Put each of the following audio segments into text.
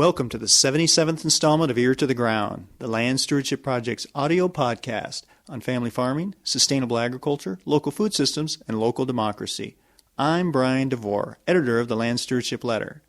Welcome to the 77th installment of Ear to the Ground, the Land Stewardship Project's audio podcast on family farming, sustainable agriculture, local food systems, and local democracy. I'm Brian DeVore, editor of the Land Stewardship Letter.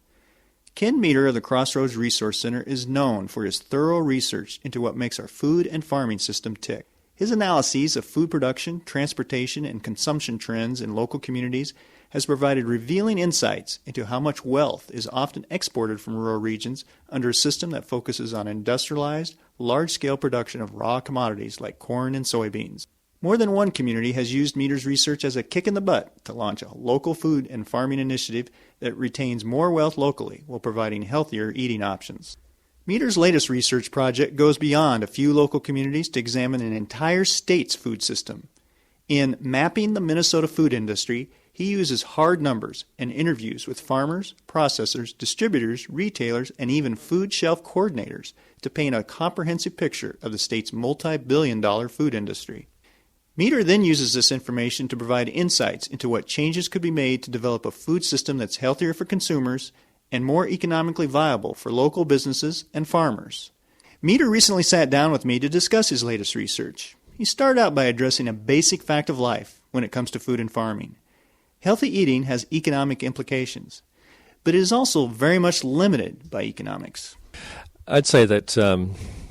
Ken Meter of the Crossroads Resource Center is known for his thorough research into what makes our food and farming system tick. His analyses of food production, transportation, and consumption trends in local communities has provided revealing insights into how much wealth is often exported from rural regions under a system that focuses on industrialized, large-scale production of raw commodities like corn and soybeans. More than one community has used Meter's research as a kick in the butt to launch a local food and farming initiative that retains more wealth locally while providing healthier eating options. Meter's latest research project goes beyond a few local communities to examine an entire state's food system. In Mapping the Minnesota Food Industry, he uses hard numbers and interviews with farmers, processors, distributors, retailers, and even food shelf coordinators to paint a comprehensive picture of the state's multi-billion-dollar food industry. Meter then uses this information to provide insights into what changes could be made to develop a food system that's healthier for consumers and more economically viable for local businesses and farmers. Meter recently sat down with me to discuss his latest research. He started out by addressing a basic fact of life when it comes to food and farming. Healthy eating has economic implications, but it is also very much limited by economics. I'd say that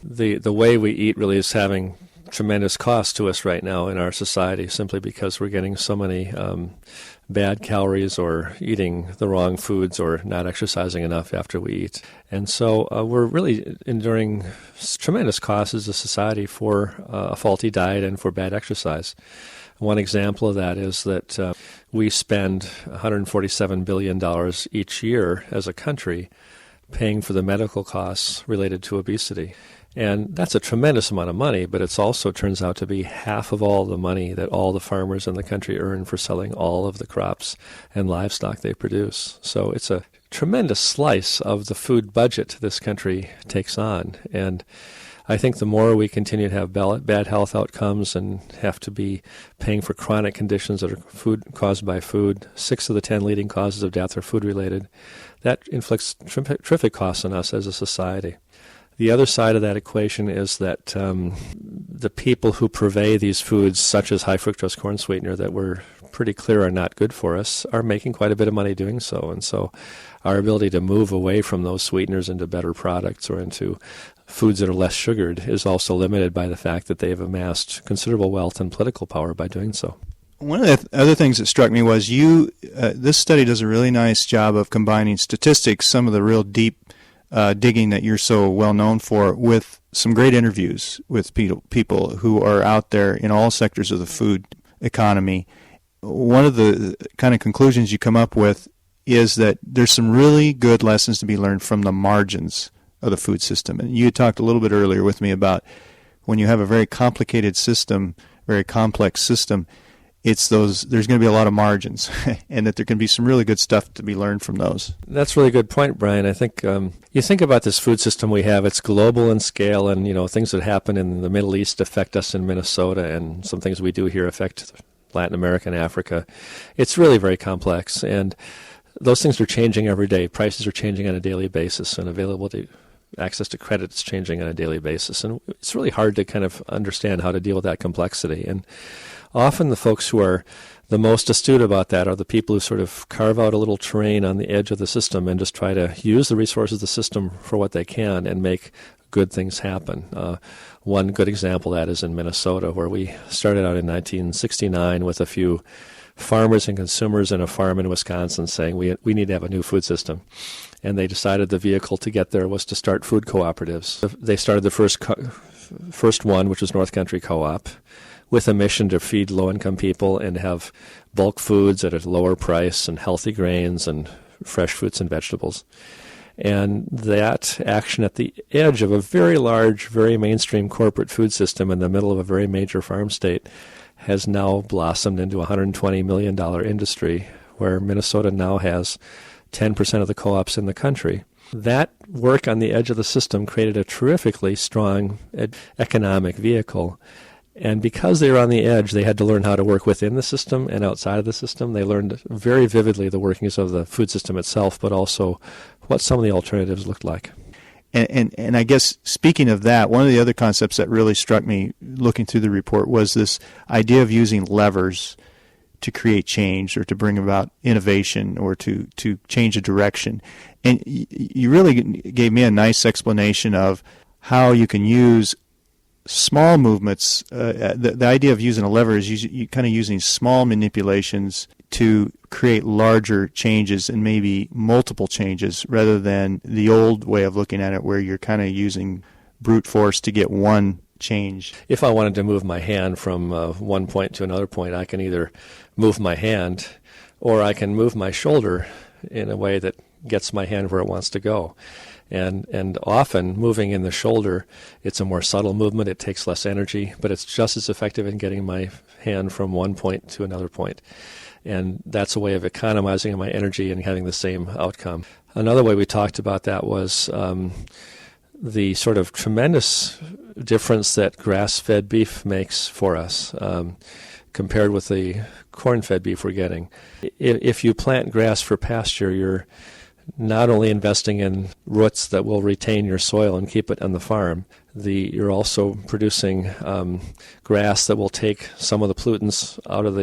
the way we eat really is having tremendous cost to us right now in our society, simply because we're getting so many bad calories or eating the wrong foods or not exercising enough after we eat. And so we're really enduring tremendous costs as a society for a faulty diet and for bad exercise. One example of that is that we spend $147 billion each year as a country paying for the medical costs related to obesity. And that's a tremendous amount of money, but it also turns out to be half of all the money that all the farmers in the country earn for selling all of the crops and livestock they produce. So it's a tremendous slice of the food budget this country takes on. And I think the more we continue to have bad health outcomes and have to be paying for chronic conditions that are caused by food, 6 of the 10 leading causes of death are food-related, that inflicts terrific costs on us as a society. The other side of that equation is that the people who purvey these foods, such as high fructose corn sweetener, that we're pretty clear are not good for us, are making quite a bit of money doing so. And so our ability to move away from those sweeteners into better products or into foods that are less sugared is also limited by the fact that they've amassed considerable wealth and political power by doing so. One of the other things that struck me was this study does a really nice job of combining statistics, some of the real deep digging that you're so well known for, with some great interviews with people who are out there in all sectors of the food economy. One of the kind of conclusions you come up with is that there's some really good lessons to be learned from the margins of the food system. And you talked a little bit earlier with me about when you have a very complicated system, very complex system, there's going to be a lot of margins, and that there can be some really good stuff to be learned from those. That's a really good point, Brian. I think you think about this food system we have, it's global in scale, and things that happen in the Middle East affect us in Minnesota, and some things we do here affect Latin America and Africa. It's really very complex, and those things are changing every day. Prices are changing on a daily basis, and availability, access to credit is changing on a daily basis, and it's really hard to kind of understand how to deal with that complexity. And often the folks who are the most astute about that are the people who sort of carve out a little terrain on the edge of the system and just try to use the resources of the system for what they can and make good things happen. One good example of that is in Minnesota, where we started out in 1969 with a few farmers and consumers in a farm in Wisconsin saying we need to have a new food system. And they decided the vehicle to get there was to start food cooperatives. They started the first one, which was North Country Co-op, with a mission to feed low-income people and have bulk foods at a lower price and healthy grains and fresh fruits and vegetables. And that action at the edge of a very large, very mainstream corporate food system in the middle of a very major farm state has now blossomed into a $120 million industry, where Minnesota now has 10% of the co-ops in the country. That work on the edge of the system created a terrifically strong economic vehicle. And because they were on the edge, they had to learn how to work within the system and outside of the system. They learned very vividly the workings of the food system itself, but also what some of the alternatives looked like. And I guess speaking of that, one of the other concepts that really struck me looking through the report was this idea of using levers to create change or to bring about innovation or to change a direction. And you really gave me a nice explanation of how you can use small movements. The idea of using a lever is you kind of using small manipulations to create larger changes and maybe multiple changes rather than the old way of looking at it where you're kind of using brute force to get one change. If I wanted to move my hand from one point to another point, I can either move my hand or I can move my shoulder in a way that gets my hand where it wants to go. And often moving in the shoulder, it's a more subtle movement. It takes less energy, but it's just as effective in getting my hand from one point to another point. And that's a way of economizing my energy and having the same outcome. Another way we talked about that was the sort of tremendous difference that grass-fed beef makes for us compared with the corn-fed beef we're getting. If you plant grass for pasture, you're not only investing in roots that will retain your soil and keep it on the farm, you're also producing grass that will take some of the pollutants out of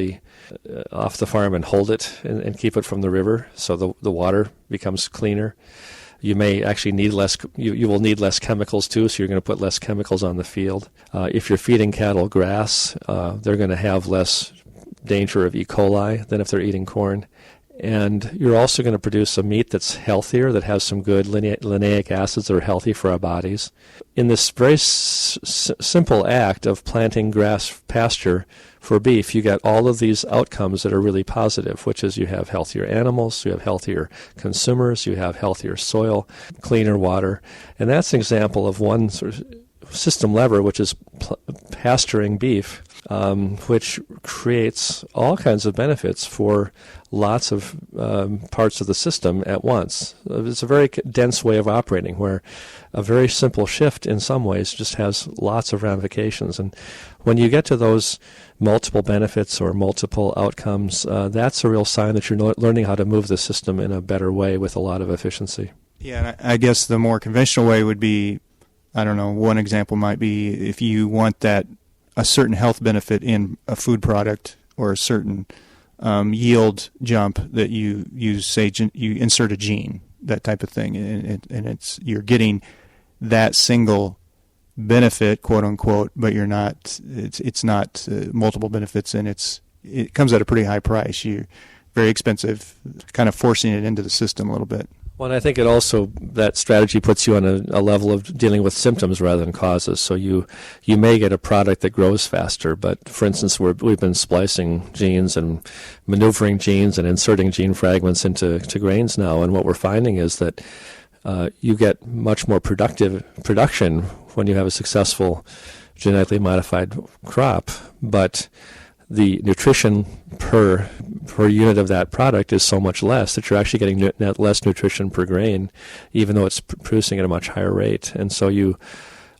off the farm and hold it and keep it from the river, so the water becomes cleaner. You may actually need less. You will need less chemicals too, so you're going to put less chemicals on the field. If you're feeding cattle grass, they're going to have less danger of E. coli than if they're eating corn. And you're also going to produce a meat that's healthier, that has some good linoleic acids that are healthy for our bodies. In this very simple act of planting grass pasture for beef, you get all of these outcomes that are really positive, which is you have healthier animals, you have healthier consumers, you have healthier soil, cleaner water. And that's an example of one sort of system lever, which is pasturing beef, which creates all kinds of benefits for lots of parts of the system at once. It's a very dense way of operating where a very simple shift in some ways just has lots of ramifications. And when you get to those multiple benefits or multiple outcomes, that's a real sign that you're learning how to move the system in a better way with a lot of efficiency. Yeah, I guess the more conventional way would be, I don't know, one example might be if you want a certain health benefit in a food product or a certain yield jump that you insert a gene, that type of thing, and you're getting that single benefit, quote unquote, but you're not. It's not multiple benefits, and it comes at a pretty high price. You're very expensive, kind of forcing it into the system a little bit. Well, and I think that strategy puts you on a level of dealing with symptoms rather than causes. So you may get a product that grows faster, but for instance, we've been splicing genes and maneuvering genes and inserting gene fragments into grains now, and what we're finding is that you get much more production when you have a successful genetically modified crop, but the nutrition per unit of that product is so much less that you're actually getting less nutrition per grain, even though it's producing at a much higher rate. And so you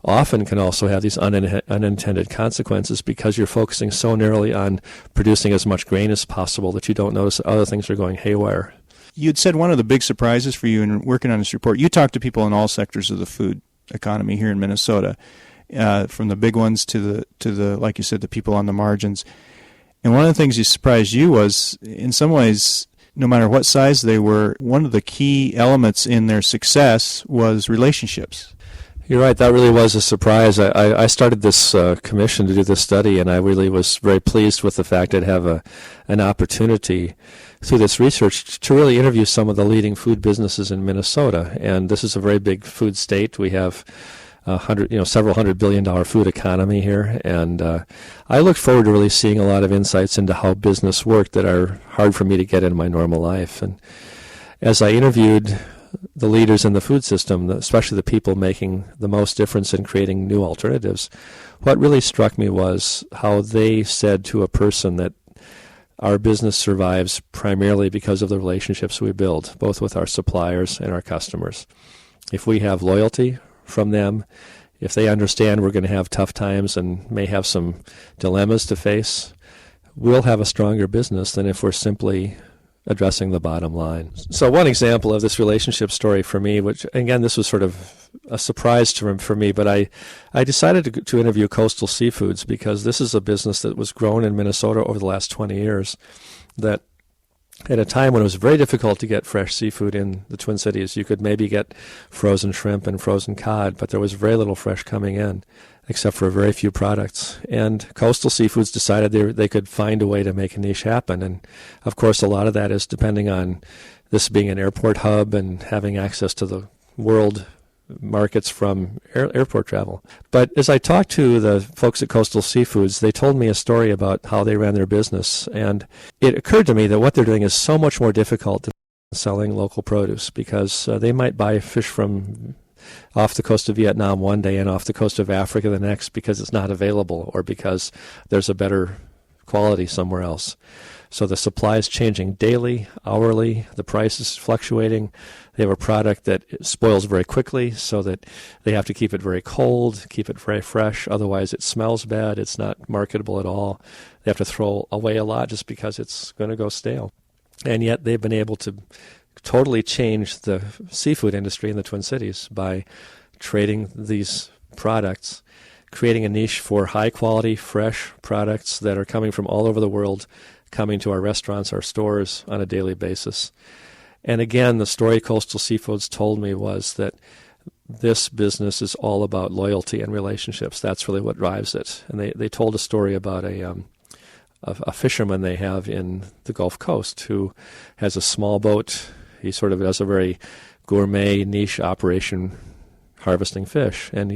often can also have these unintended consequences because you're focusing so narrowly on producing as much grain as possible that you don't notice that other things are going haywire. You'd said one of the big surprises for you in working on this report, you talked to people in all sectors of the food economy here in Minnesota, from the big ones to the like you said, the people on the margins. And one of the things that surprised you was, in some ways, no matter what size they were, one of the key elements in their success was relationships. You're right. That really was a surprise. I started this commission to do this study, and I really was very pleased with the fact I'd have an opportunity through this research to really interview some of the leading food businesses in Minnesota. And this is a very big food state. We have several $100 billion food economy here, and I look forward to really seeing a lot of insights into how business work that are hard for me to get in my normal life. And as I interviewed the leaders in the food system, especially the people making the most difference in creating new alternatives, what really struck me was how they said to a person that our business survives primarily because of the relationships we build, both with our suppliers and our customers. If we have loyalty from them, if they understand we're going to have tough times and may have some dilemmas to face, we'll have a stronger business than if we're simply addressing the bottom line. So one example of this relationship story for me, which again, this was sort of a surprise for me, but I decided to interview Coastal Seafoods because this is a business that was grown in Minnesota over the last 20 years that at a time when it was very difficult to get fresh seafood in the Twin Cities. You could maybe get frozen shrimp and frozen cod, but there was very little fresh coming in, except for very few products. And Coastal Seafoods decided they could find a way to make a niche happen. And, of course, a lot of that is depending on this being an airport hub and having access to the world markets from airport travel. But as I talked to the folks at Coastal Seafoods, they told me a story about how they ran their business. And it occurred to me that what they're doing is so much more difficult than selling local produce because they might buy fish from off the coast of Vietnam one day and off the coast of Africa the next because it's not available or because there's a better quality somewhere else. So the supply is changing daily, hourly, the price is fluctuating. They have a product that spoils very quickly so that they have to keep it very cold, keep it very fresh, otherwise it smells bad, it's not marketable at all. They have to throw away a lot just because it's going to go stale. And yet they've been able to totally change the seafood industry in the Twin Cities by trading these products, creating a niche for high-quality, fresh products that are coming from all over the world, coming to our restaurants, our stores on a daily basis. And again, the story Coastal Seafoods told me was that this business is all about loyalty and relationships. That's really what drives it. And they told a story about a fisherman they have in the Gulf Coast who has a small boat. He sort of does a very gourmet niche operation harvesting fish. And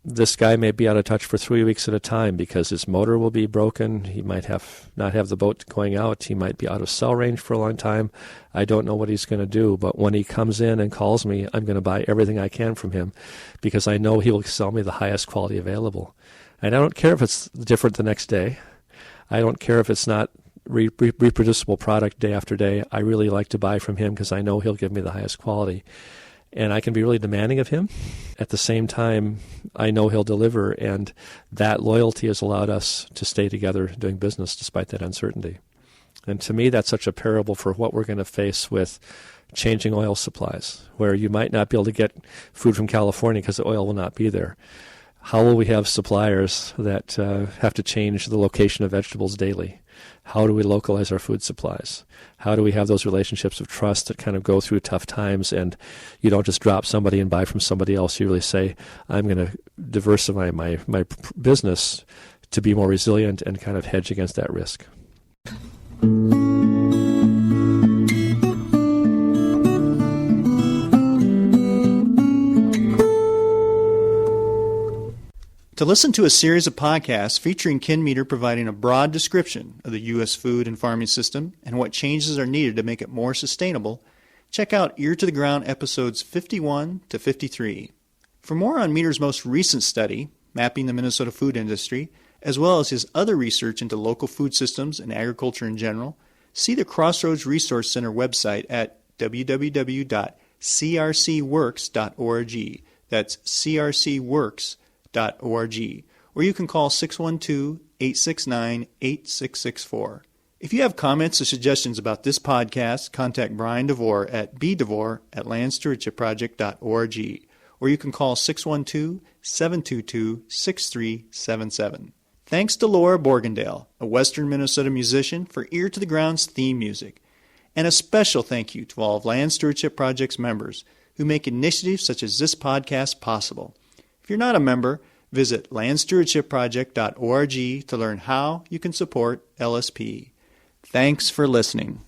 this guy may be out of touch for 3 weeks at a time because his motor will be broken. He might not have the boat going out. He might be out of cell range for a long time. I don't know what he's going to do. But when he comes in and calls me, I'm going to buy everything I can from him because I know he will sell me the highest quality available. And I don't care if it's different the next day. I don't care if it's not reproducible product day after day. I really like to buy from him because I know he'll give me the highest quality. And I can be really demanding of him. At the same time, I know he'll deliver, and that loyalty has allowed us to stay together doing business despite that uncertainty. And to me, that's such a parable for what we're going to face with changing oil supplies, where you might not be able to get food from California because the oil will not be there. How will we have suppliers that have to change the location of vegetables daily? How do we localize our food supplies? How do we have those relationships of trust that kind of go through tough times and you don't just drop somebody and buy from somebody else? You really say, I'm going to diversify my business to be more resilient and kind of hedge against that risk. To listen to a series of podcasts featuring Ken Meter providing a broad description of the U.S. food and farming system and what changes are needed to make it more sustainable, check out Ear to the Ground episodes 51 to 53. For more on Meter's most recent study, Mapping the Minnesota Food Industry, as well as his other research into local food systems and agriculture in general, see the Crossroads Resource Center website at www.crcworks.org. That's crcworks.org. Or you can call 612-869-8664. If you have comments or suggestions about this podcast, contact Brian DeVore at bdevore@landstewardshipproject.org, or you can call 612-722-6377. Thanks to Laura Borgendale, a Western Minnesota musician, for Ear to the Ground's theme music. And a special thank you to all of Land Stewardship Project's members who make initiatives such as this podcast possible. If you're not a member, visit landstewardshipproject.org to learn how you can support LSP. Thanks for listening.